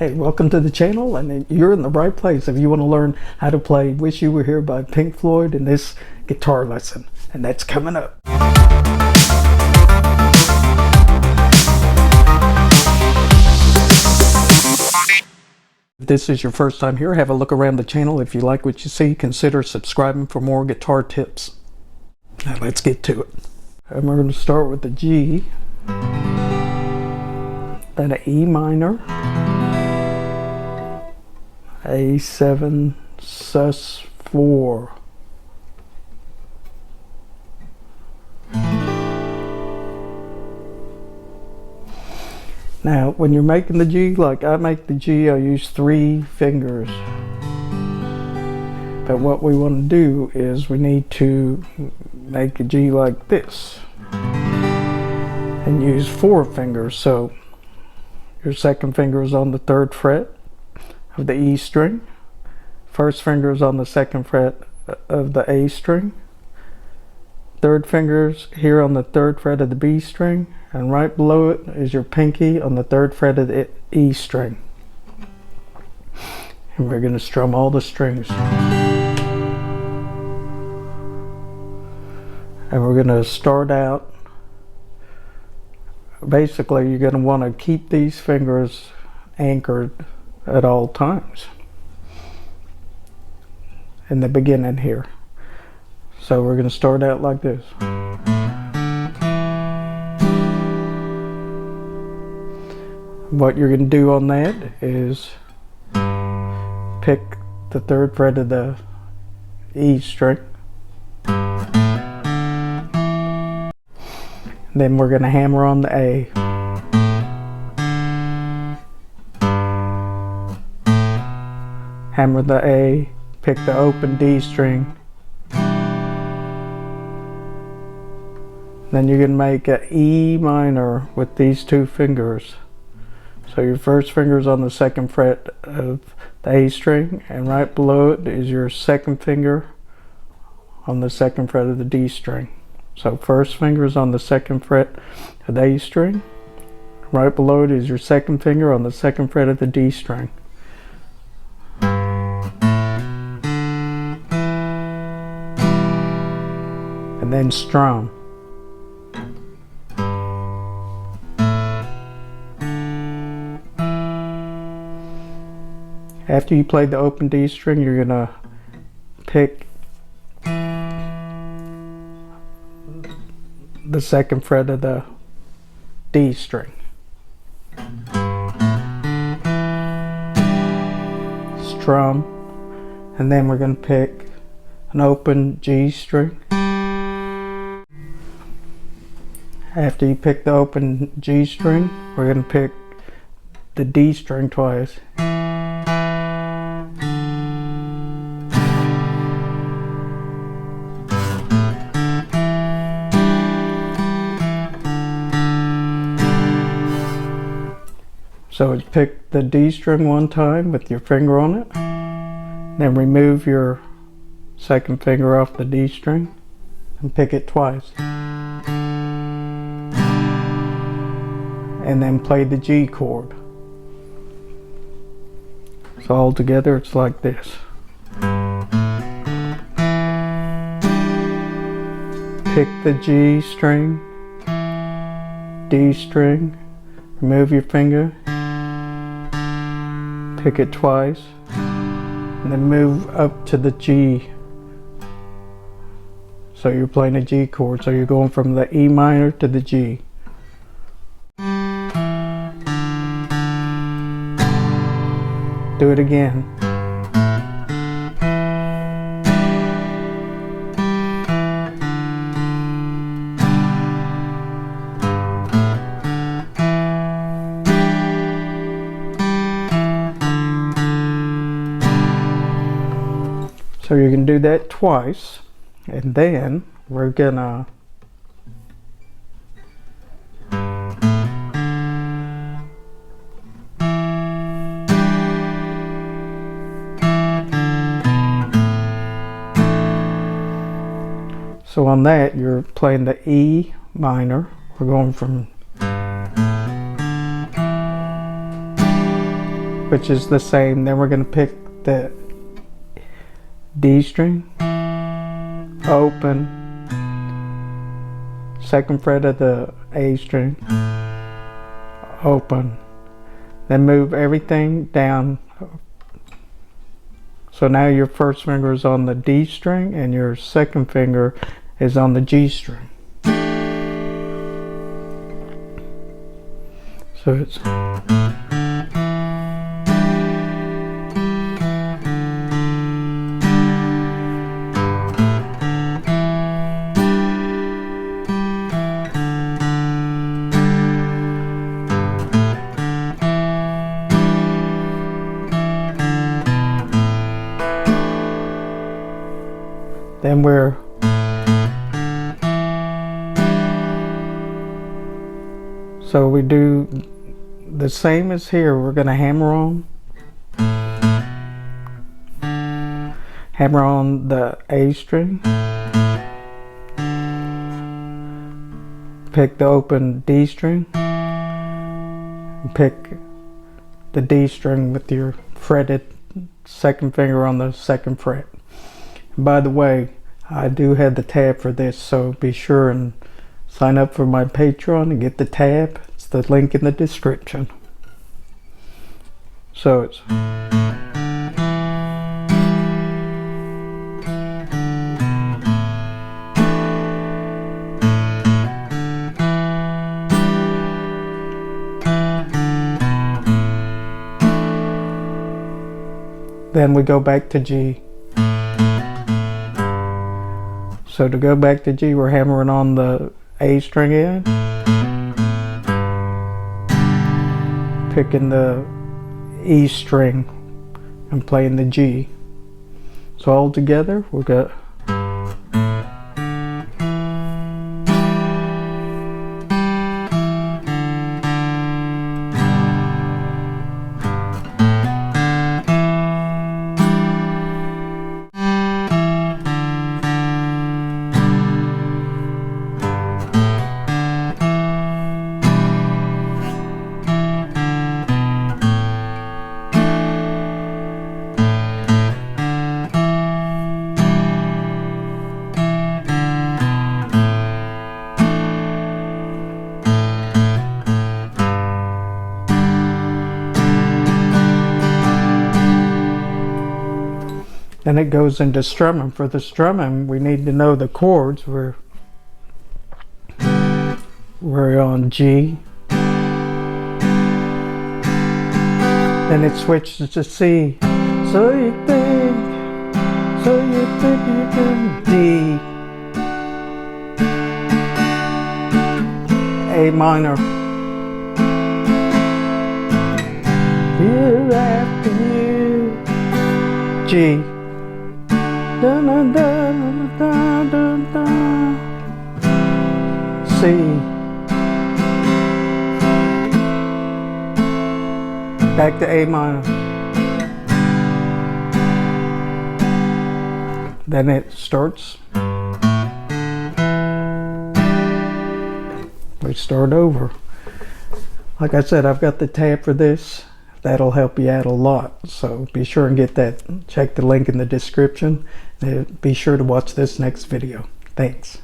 Hey, welcome to the channel, and you're in the right place if you want to learn how to play Wish You Were Here by Pink Floyd in this guitar lesson, and that's coming up. If this is your first time here, have a look around the channel. If you like what you see, consider subscribing for more guitar tips. Now let's get to it. And we're going to start with the G, then an E minor, A7, sus4. Now, when you're making the G, like I make the G, I use 3 fingers. But what we want to do is we need to make a G like this and use 4 fingers. So your second finger is on the 3rd fret of the E string, first finger is on the 2nd fret of the A string, 3rd finger's here on the 3rd fret of the B string, and right below it is your pinky on the 3rd fret of the E string. And we're going to strum all the strings. And we're going to start out, basically you're going to want to keep these fingers anchored at all times in the beginning here. So we're going to start out like this. What you're going to do on that is pick the 3rd fret of the E string. Then we're going to hammer on the A. Hammer the A, pick the open D string. Then you're going to make an E minor with these 2 fingers. So your first finger is on the 2nd fret of the A string, and right below it is your second finger on the 2nd fret of the D string. So first finger is on the 2nd fret of the A string, right below it is your second finger on the 2nd fret of the D string. And then strum. After you play the open D string, you're going to pick the 2nd fret of the D string. Strum, and then we're going to pick an open G string. After you pick the open G string, we're going to pick the D string twice. So it's pick the D string one time with your finger on it, then remove your second finger off the D string and pick it twice. And then play the G chord. So all together it's like this. Pick the G string, D string, remove your finger, pick it twice, and then move up to the G. So you're playing a G chord, so you're going from the E minor to the G. Do it again. So you can do that twice, and then we're gonna So on that, you're playing the E minor. We're going from which is the same. Then we're going to pick the D string, open, second fret of the A string, open, then move everything down. So now your first finger is on the D string and your second finger is on the G string. So it's then we're so we do the same as here. We're going to hammer on the A string, pick the open D string, and pick the D string with your fretted second finger on the second fret. And by the way, I do have the tab for this, so be sure and sign up for my Patreon and get the tab. It's the link in the description. So it's then we go back to G. So to go back to G, we're hammering on the A string again, picking the E string and playing the G. So all together we've got then it goes into strumming. For the strumming, we need to know the chords. We're on G. Then it switches to C. So you think you can D. A minor. Here after you. G. Da, da, da, da, da, da. C. Back to A minor. Then it starts. We start over. Like I said, I've got the tab for this. That'll help you out a lot. So be sure and get that. Check the link in the description. Be sure to watch this next video. Thanks.